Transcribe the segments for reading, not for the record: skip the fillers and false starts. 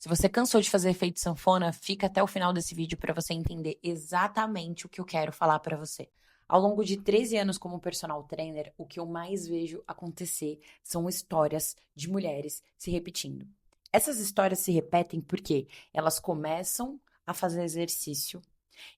Se você cansou de fazer efeito sanfona, fica até o final desse vídeo para você entender exatamente o que eu quero falar para você. Ao longo de 13 anos como personal trainer, o que eu mais vejo acontecer são histórias de mulheres se repetindo. Essas histórias se repetem porque elas começam a fazer exercício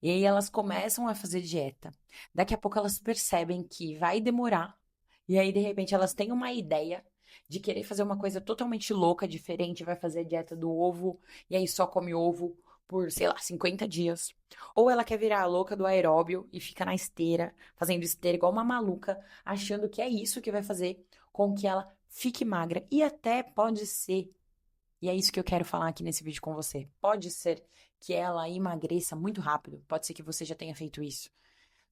e aí elas começam a fazer dieta. Daqui a pouco elas percebem que vai demorar e aí de repente elas têm uma ideia de querer fazer uma coisa totalmente louca, diferente, vai fazer a dieta do ovo e aí só come ovo por, sei lá, 50 dias. Ou ela quer virar a louca do aeróbio e fica na esteira, fazendo esteira igual uma maluca, achando que é isso que vai fazer com que ela fique magra. E até pode ser, e é isso que eu quero falar aqui nesse vídeo com você. Pode ser que ela emagreça muito rápido, pode ser que você já tenha feito isso.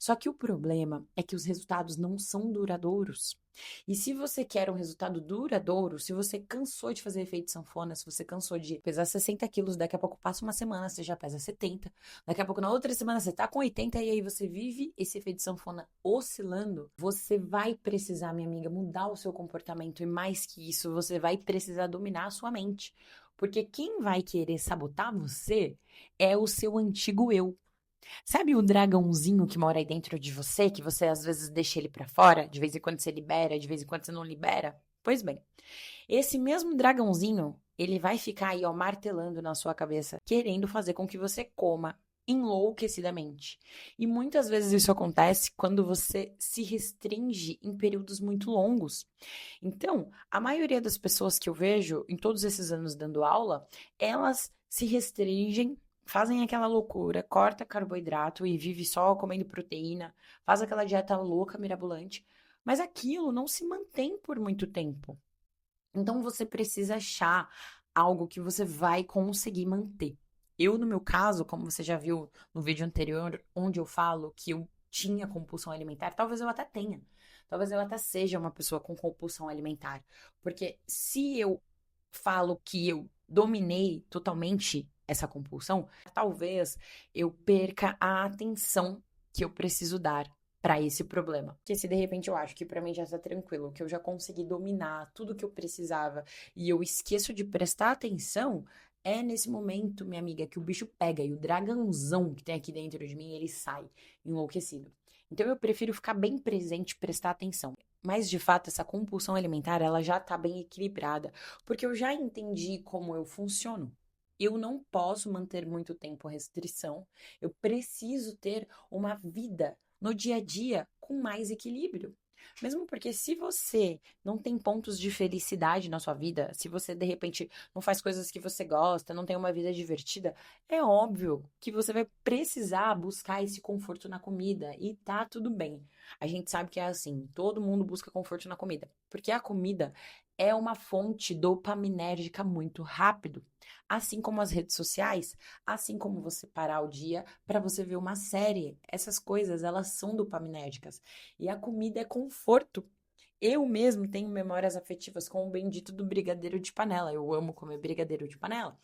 Só que o problema é que os resultados não são duradouros. E se você quer um resultado duradouro, se você cansou de fazer efeito sanfona, se você cansou de pesar 60 quilos, daqui a pouco passa uma semana, você já pesa 70, daqui a pouco na outra semana você tá com 80 e aí você vive esse efeito sanfona oscilando, você vai precisar, minha amiga, mudar o seu comportamento e mais que isso, você vai precisar dominar a sua mente. Porque quem vai querer sabotar você é o seu antigo eu. Sabe o dragãozinho que mora aí dentro de você, que você às vezes deixa ele pra fora, de vez em quando você libera, de vez em quando você não libera? Pois bem, esse mesmo dragãozinho, ele vai ficar aí, ó, martelando na sua cabeça, querendo fazer com que você coma enlouquecidamente. E muitas vezes isso acontece quando você se restringe em períodos muito longos. Então, a maioria das pessoas que eu vejo em todos esses anos dando aula, elas se restringem, fazem aquela loucura, corta carboidrato e vive só comendo proteína, faz aquela dieta louca, mirabolante, mas aquilo não se mantém por muito tempo. Então você precisa achar algo que você vai conseguir manter. Eu, no meu caso, como você já viu no vídeo anterior, onde eu falo que eu tinha compulsão alimentar, talvez eu até tenha. Talvez eu até seja uma pessoa com compulsão alimentar. Porque se eu falo que eu dominei totalmente essa compulsão, talvez eu perca a atenção que eu preciso dar para esse problema. Porque se de repente eu acho que para mim já tá tranquilo, que eu já consegui dominar tudo que eu precisava e eu esqueço de prestar atenção, é nesse momento, minha amiga, que o bicho pega e o dragãozão que tem aqui dentro de mim, ele sai enlouquecido. Então eu prefiro ficar bem presente e prestar atenção. Mas de fato, essa compulsão alimentar, ela já tá bem equilibrada, porque eu já entendi como eu funciono. Eu não posso manter muito tempo restrição, eu preciso ter uma vida no dia a dia com mais equilíbrio. Mesmo porque se você não tem pontos de felicidade na sua vida, se você de repente não faz coisas que você gosta, não tem uma vida divertida, é óbvio que você vai precisar buscar esse conforto na comida e tá tudo bem. A gente sabe que é assim, todo mundo busca conforto na comida, porque a comida é uma fonte dopaminérgica muito rápido, assim como as redes sociais, assim como você parar o dia para você ver uma série. Essas coisas, elas são dopaminérgicas. E a comida é conforto. Eu mesmo tenho memórias afetivas com o bendito do brigadeiro de panela. Eu amo comer brigadeiro de panela.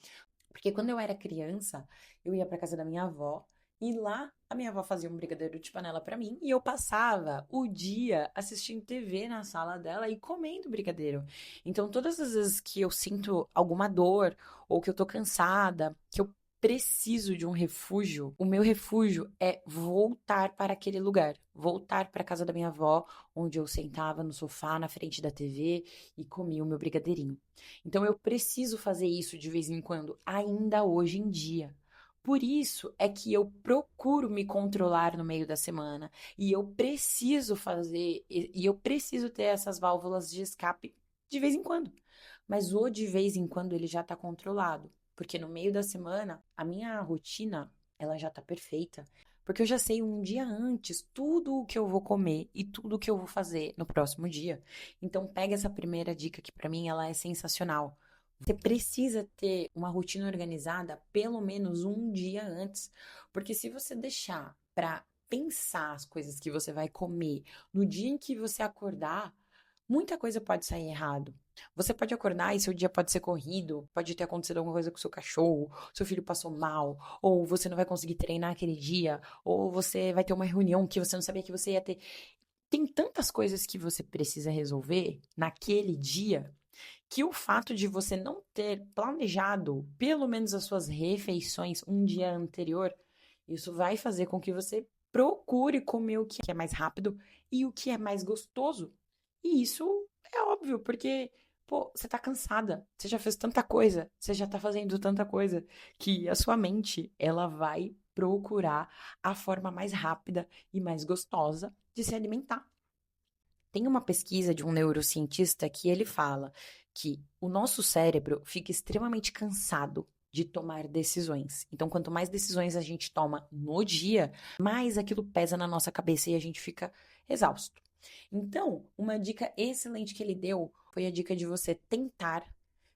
Porque quando eu era criança, eu ia para casa da minha avó e lá a minha avó fazia um brigadeiro de panela para mim e eu passava o dia assistindo TV na sala dela e comendo brigadeiro. Então, todas as vezes que eu sinto alguma dor ou que eu tô cansada, que eu preciso de um refúgio, o meu refúgio é voltar para aquele lugar, voltar para a casa da minha avó, onde eu sentava no sofá na frente da TV e comia o meu brigadeirinho. Então eu preciso fazer isso de vez em quando, ainda hoje em dia. Por isso é que eu procuro me controlar no meio da semana e eu preciso fazer e eu preciso ter essas válvulas de escape de vez em quando. Mas o de vez em quando ele já está controlado, porque no meio da semana a minha rotina ela já está perfeita. Porque eu já sei um dia antes tudo o que eu vou comer e tudo o que eu vou fazer no próximo dia. Então pega essa primeira dica que para mim ela é sensacional. Você precisa ter uma rotina organizada pelo menos um dia antes, porque se você deixar para pensar as coisas que você vai comer no dia em que você acordar, muita coisa pode sair errado. Você pode acordar e seu dia pode ser corrido, pode ter acontecido alguma coisa com seu cachorro, seu filho passou mal, ou você não vai conseguir treinar aquele dia, ou você vai ter uma reunião que você não sabia que você ia ter. Tem tantas coisas que você precisa resolver naquele dia que o fato de você não ter planejado pelo menos as suas refeições um dia anterior, isso vai fazer com que você procure comer o que é mais rápido e o que é mais gostoso. E isso é óbvio, porque, pô, você tá cansada, você já fez tanta coisa, você já tá fazendo tanta coisa, que a sua mente, ela vai procurar a forma mais rápida e mais gostosa de se alimentar. Tem uma pesquisa de um neurocientista que ele fala que o nosso cérebro fica extremamente cansado de tomar decisões. Então, quanto mais decisões a gente toma no dia, mais aquilo pesa na nossa cabeça e a gente fica exausto. Então, uma dica excelente que ele deu foi a dica de você tentar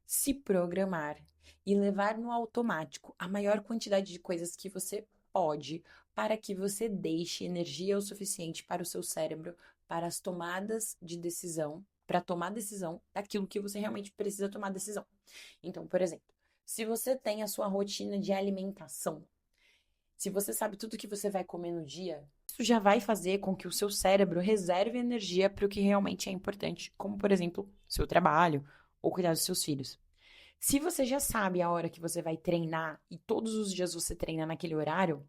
se programar e levar no automático a maior quantidade de coisas que você pode para que você deixe energia o suficiente para o seu cérebro para as tomadas de decisão, para tomar decisão daquilo que você realmente precisa tomar decisão. Então, por exemplo, se você tem a sua rotina de alimentação, se você sabe tudo que você vai comer no dia, isso já vai fazer com que o seu cérebro reserve energia para o que realmente é importante, como, por exemplo, seu trabalho ou cuidar dos seus filhos. Se você já sabe a hora que você vai treinar e todos os dias você treina naquele horário,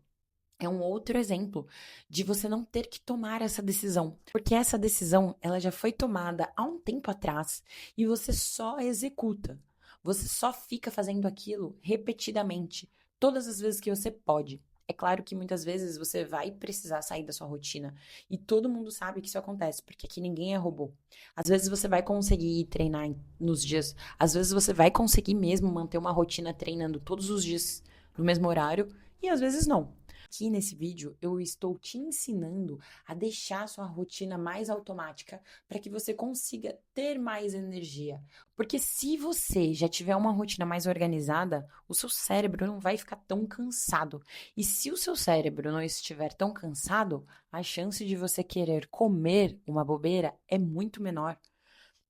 é um outro exemplo de você não ter que tomar essa decisão, porque essa decisão, ela já foi tomada há um tempo atrás e você só executa. Você só fica fazendo aquilo repetidamente, todas as vezes que você pode. É claro que muitas vezes você vai precisar sair da sua rotina e todo mundo sabe que isso acontece, porque aqui ninguém é robô. Às vezes você vai conseguir treinar nos dias, às vezes você vai conseguir mesmo manter uma rotina treinando todos os dias no mesmo horário e às vezes não. Aqui nesse vídeo eu estou te ensinando a deixar sua rotina mais automática para que você consiga ter mais energia. Porque se você já tiver uma rotina mais organizada, o seu cérebro não vai ficar tão cansado. E se o seu cérebro não estiver tão cansado, a chance de você querer comer uma bobeira é muito menor.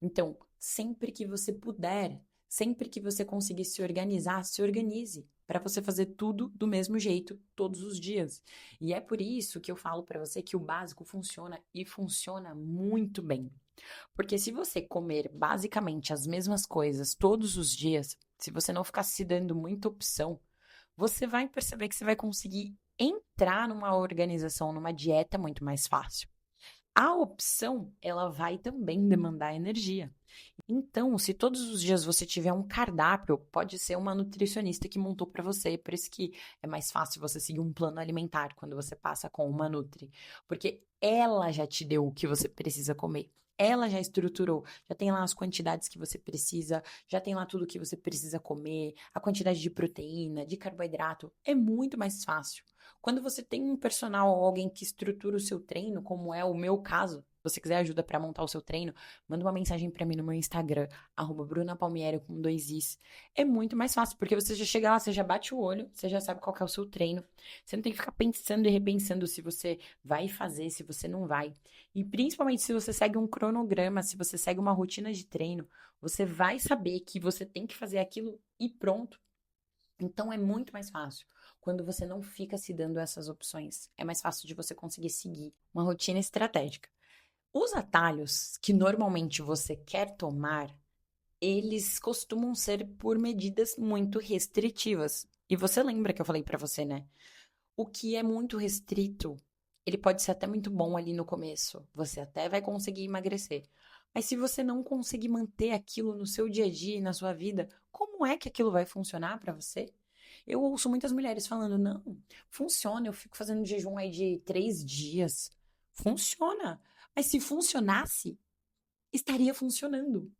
Então, sempre que você puder, sempre que você conseguir se organizar, se organize para você fazer tudo do mesmo jeito todos os dias. E é por isso que eu falo para você que o básico funciona e funciona muito bem. Porque se você comer basicamente as mesmas coisas todos os dias, se você não ficar se dando muita opção, você vai perceber que você vai conseguir entrar numa organização, numa dieta muito mais fácil. A opção, ela vai também demandar energia. Então, se todos os dias você tiver um cardápio, pode ser uma nutricionista que montou para você, por isso que é mais fácil você seguir um plano alimentar quando você passa com uma nutri, porque ela já te deu o que você precisa comer. Ela já estruturou, já tem lá as quantidades que você precisa, já tem lá tudo que você precisa comer, a quantidade de proteína, de carboidrato, é muito mais fácil. Quando você tem um personal ou alguém que estrutura o seu treino, como é o meu caso, se você quiser ajuda para montar o seu treino, manda uma mensagem para mim no meu Instagram, @brunapalmieri com 2 is. É muito mais fácil, porque você já chega lá, você já bate o olho, você já sabe qual que é o seu treino. Você não tem que ficar pensando e repensando se você vai fazer, se você não vai. E principalmente se você segue um cronograma, se você segue uma rotina de treino, você vai saber que você tem que fazer aquilo e pronto. Então é muito mais fácil quando você não fica se dando essas opções. É mais fácil de você conseguir seguir uma rotina estratégica. Os atalhos que normalmente você quer tomar, eles costumam ser por medidas muito restritivas. E você lembra que eu falei pra você, né? O que é muito restrito, ele pode ser até muito bom ali no começo. Você até vai conseguir emagrecer. Mas se você não conseguir manter aquilo no seu dia a dia e na sua vida, como é que aquilo vai funcionar pra você? Eu ouço muitas mulheres falando, não, funciona, eu fico fazendo jejum aí de 3 dias. Funciona. Mas se funcionasse, estaria funcionando.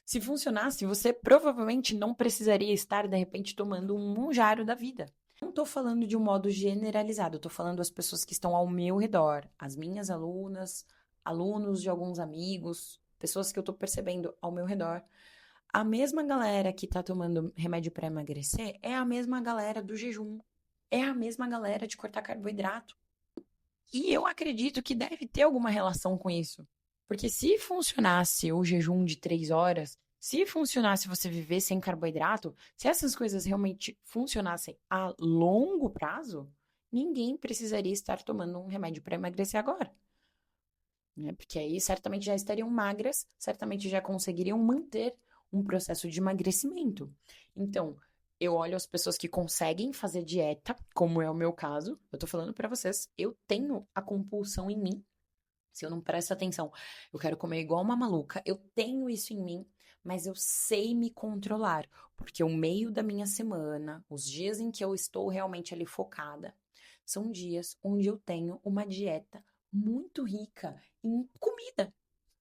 Se funcionasse, você provavelmente não precisaria estar, de repente, tomando um monjário da vida. Não estou falando de um modo generalizado, estou falando das pessoas que estão ao meu redor, as minhas alunas, alunos de alguns amigos, pessoas que eu estou percebendo ao meu redor. A mesma galera que está tomando remédio para emagrecer é a mesma galera do jejum, é a mesma galera de cortar carboidrato. E eu acredito que deve ter alguma relação com isso. Porque se funcionasse o jejum de 3 horas, se funcionasse você viver sem carboidrato, se essas coisas realmente funcionassem a longo prazo, ninguém precisaria estar tomando um remédio para emagrecer agora. Né? Porque aí certamente já estariam magras, certamente já conseguiriam manter um processo de emagrecimento. Então, eu olho as pessoas que conseguem fazer dieta, como é o meu caso. Eu tô falando pra vocês, eu tenho a compulsão em mim. Se eu não presto atenção, eu quero comer igual uma maluca. Eu tenho isso em mim, mas eu sei me controlar, porque o meio da minha semana, os dias em que eu estou realmente ali focada, são dias onde eu tenho uma dieta muito rica em comida.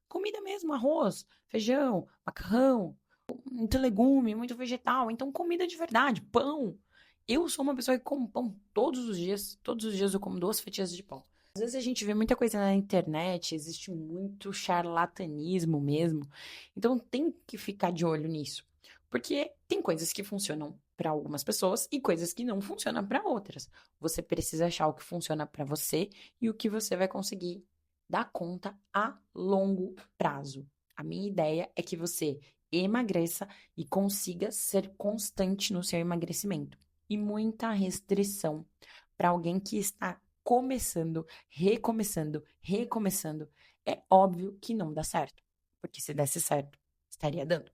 Comida mesmo, arroz, feijão, macarrão, muito legume, muito vegetal. Então, comida de verdade, pão. Eu sou uma pessoa que come pão todos os dias. Todos os dias eu como 2 fatias de pão. Às vezes a gente vê muita coisa na internet, existe muito charlatanismo mesmo. Então tem que ficar de olho nisso. Porque tem coisas que funcionam para algumas pessoas e coisas que não funcionam para outras. Você precisa achar o que funciona para você e o que você vai conseguir dar conta a longo prazo. A minha ideia é que você emagreça e consiga ser constante no seu emagrecimento. E muita restrição para alguém que está começando, recomeçando, recomeçando. É óbvio que não dá certo, porque se desse certo, estaria dando.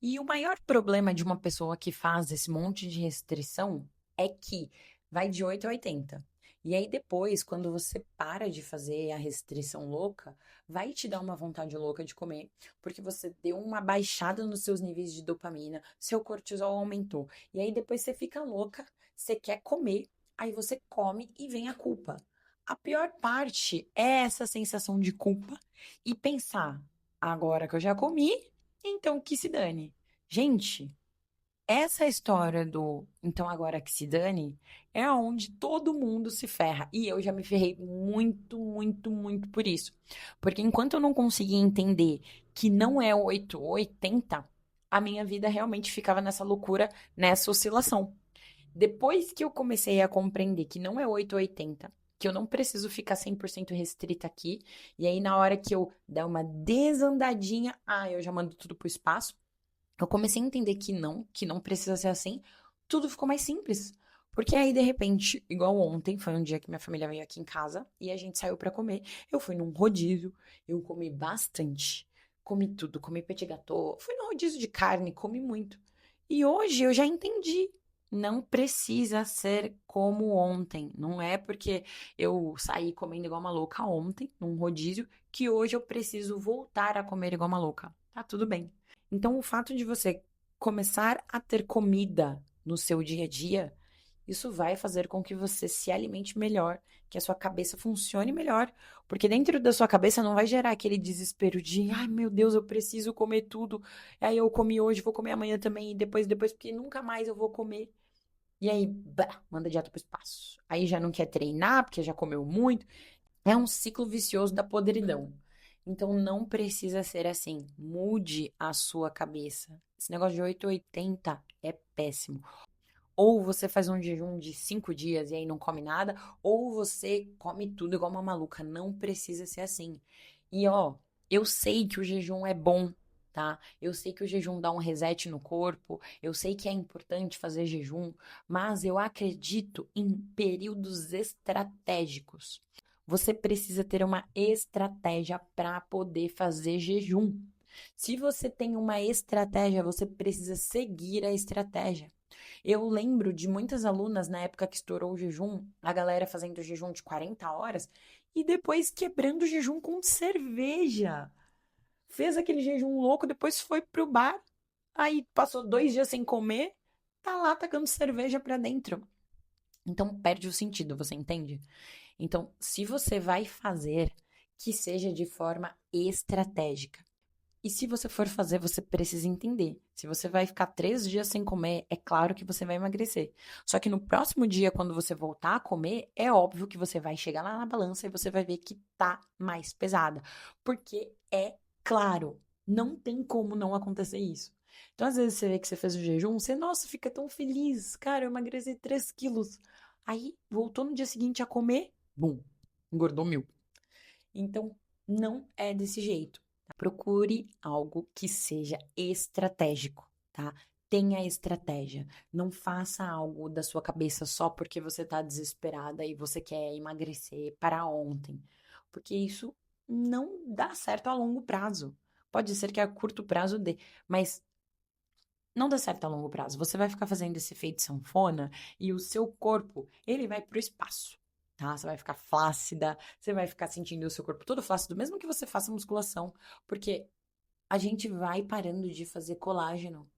E o maior problema de uma pessoa que faz esse monte de restrição é que vai de 8 a 80. E aí depois, quando você para de fazer a restrição louca, vai te dar uma vontade louca de comer, porque você deu uma baixada nos seus níveis de dopamina, seu cortisol aumentou. E aí depois você fica louca, você quer comer, aí você come e vem a culpa. A pior parte é essa sensação de culpa e pensar, agora que eu já comi, então que se dane. Gente, essa história do então agora que se dane é onde todo mundo se ferra. E eu já me ferrei muito, muito, muito por isso. Porque enquanto eu não conseguia entender que não é 8 ou 80, a minha vida realmente ficava nessa loucura, nessa oscilação. Depois que eu comecei a compreender que não é 8 ou 80, que eu não preciso ficar 100% restrita aqui, e aí na hora que eu der uma desandadinha, eu já mando tudo pro espaço. Eu comecei a entender que não precisa ser assim, tudo ficou mais simples. Porque aí, de repente, igual ontem, foi um dia que minha família veio aqui em casa e a gente saiu pra comer. Eu fui num rodízio, eu comi bastante. Comi tudo, comi petit gâteau, fui num rodízio de carne, comi muito. E hoje eu já entendi. Não precisa ser como ontem. Não é porque eu saí comendo igual uma louca ontem, num rodízio, que hoje eu preciso voltar a comer igual uma louca. Tá tudo bem. Então, o fato de você começar a ter comida no seu dia a dia, isso vai fazer com que você se alimente melhor, que a sua cabeça funcione melhor, porque dentro da sua cabeça não vai gerar aquele desespero de, ai meu Deus, eu preciso comer tudo, aí eu comi hoje, vou comer amanhã também, e depois, porque nunca mais eu vou comer. E aí, bah, manda a dieta pro espaço. Aí já não quer treinar, porque já comeu muito. É um ciclo vicioso da podridão. Então não precisa ser assim. Mude a sua cabeça. Esse negócio de 8 ou 80 é péssimo. Ou você faz um jejum de 5 dias e aí não come nada, ou você come tudo igual uma maluca. Não precisa ser assim. E ó, eu sei que o jejum é bom, tá? Eu sei que o jejum dá um reset no corpo, eu sei que é importante fazer jejum, mas eu acredito em períodos estratégicos. Você precisa ter uma estratégia para poder fazer jejum. Se você tem uma estratégia, você precisa seguir a estratégia. Eu lembro de muitas alunas na época que estourou o jejum, a galera fazendo jejum de 40 horas e depois quebrando o jejum com cerveja. Fez aquele jejum louco, depois foi pro bar, aí passou 2 dias sem comer, tá lá tacando cerveja pra dentro. Então perde o sentido, você entende? Então, se você vai fazer, que seja de forma estratégica. E se você for fazer, você precisa entender. Se você vai ficar 3 dias sem comer, é claro que você vai emagrecer. Só que no próximo dia, quando você voltar a comer, é óbvio que você vai chegar lá na balança e você vai ver que tá mais pesada. Porque é claro, não tem como não acontecer isso. Então, às vezes, você vê que você fez o jejum, você, nossa, fica tão feliz. Cara, eu emagreci 3 quilos. Aí, voltou no dia seguinte a comer, bum, engordou 1.000. Então, não é desse jeito. Tá? Procure algo que seja estratégico, tá? Tenha estratégia. Não faça algo da sua cabeça só porque você tá desesperada e você quer emagrecer para ontem. Porque isso não dá certo a longo prazo. Pode ser que a curto prazo dê, mas não dá certo a longo prazo. Você vai ficar fazendo esse efeito sanfona e o seu corpo, ele vai pro espaço, tá? Você vai ficar flácida, você vai ficar sentindo o seu corpo todo flácido, mesmo que você faça musculação, porque a gente vai parando de fazer colágeno.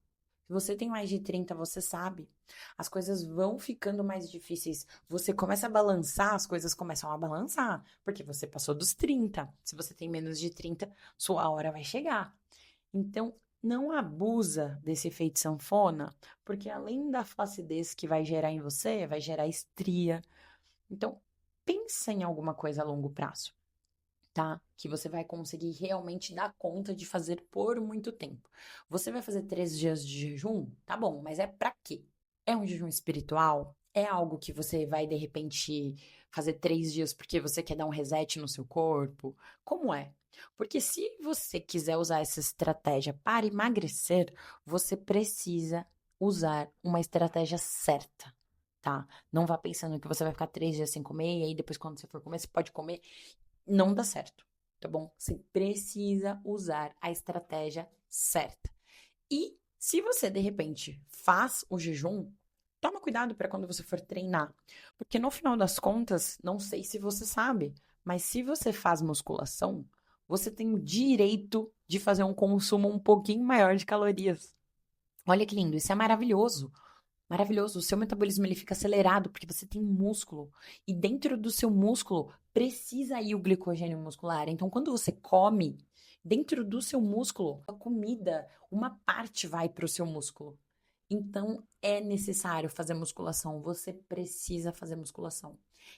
Se você tem mais de 30, você sabe. As coisas vão ficando mais difíceis. Você começa a balançar, as coisas começam a balançar, porque você passou dos 30. Se você tem menos de 30, sua hora vai chegar. Então, não abusa desse efeito sanfona, porque além da flacidez que vai gerar em você, vai gerar estria. Então, pensa em alguma coisa a longo prazo, tá? Que você vai conseguir realmente dar conta de fazer por muito tempo. Você vai fazer 3 dias de jejum? Tá bom, mas é pra quê? É um jejum espiritual? É algo que você vai, de repente, fazer 3 dias porque você quer dar um reset no seu corpo? Como é? Porque se você quiser usar essa estratégia para emagrecer, você precisa usar uma estratégia certa, tá? Não vá pensando que você vai ficar 3 dias sem comer e aí depois, quando você for comer, você pode comer. Não dá certo, tá bom? Você precisa usar a estratégia certa. E se você, de repente, faz o jejum, toma cuidado para quando você for treinar. Porque no final das contas, não sei se você sabe, mas se você faz musculação, você tem o direito de fazer um consumo um pouquinho maior de calorias. Olha que lindo, isso é maravilhoso. Maravilhoso, o seu metabolismo ele fica acelerado porque você tem músculo e dentro do seu músculo precisa ir o glicogênio muscular. Então, quando você come, dentro do seu músculo, a comida, uma parte vai para o seu músculo. Então, é necessário fazer musculação. Você precisa fazer musculação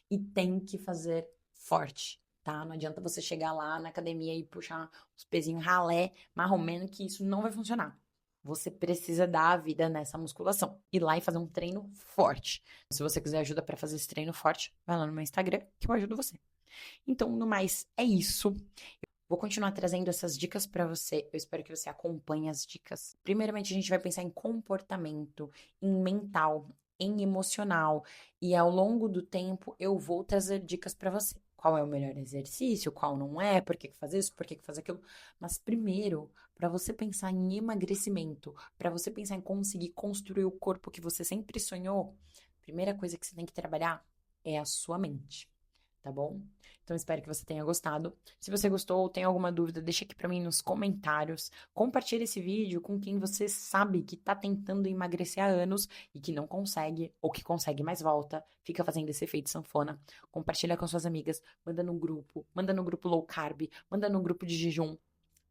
e tem que fazer forte, tá? Não adianta você chegar lá na academia e puxar os pezinhos ralé, marromeno, que isso não vai funcionar. Você precisa dar a vida nessa musculação. Ir lá e fazer um treino forte. Se você quiser ajuda para fazer esse treino forte, vai lá no meu Instagram que eu ajudo você. Então, no mais, é isso. Vou continuar trazendo essas dicas para você. Eu espero que você acompanhe as dicas. Primeiramente, a gente vai pensar em comportamento, em mental, em emocional. E ao longo do tempo, eu vou trazer dicas para você. Qual é o melhor exercício, qual não é, por que fazer isso, por que fazer aquilo. Mas primeiro, para você pensar em emagrecimento, para você pensar em conseguir construir o corpo que você sempre sonhou, a primeira coisa que você tem que trabalhar é a sua mente, tá bom? Então, espero que você tenha gostado. Se você gostou ou tem alguma dúvida, deixa aqui pra mim nos comentários. Compartilhe esse vídeo com quem você sabe que tá tentando emagrecer há anos e que não consegue, ou que consegue, mas volta, fica fazendo esse efeito sanfona. Compartilha com suas amigas, manda no grupo low carb, manda no grupo de jejum,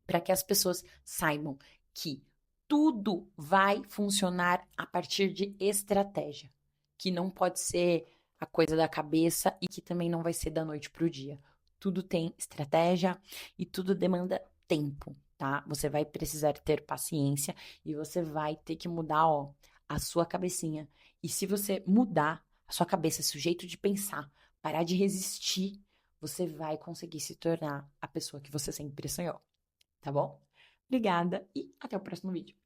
para que as pessoas saibam que tudo vai funcionar a partir de estratégia, que não pode ser a coisa da cabeça e que também não vai ser da noite para o dia. Tudo tem estratégia e tudo demanda tempo, tá? Você vai precisar ter paciência e você vai ter que mudar, ó, a sua cabecinha. E se você mudar a sua cabeça, esse jeito de pensar, parar de resistir, você vai conseguir se tornar a pessoa que você sempre sonhou, tá bom? Obrigada e até o próximo vídeo.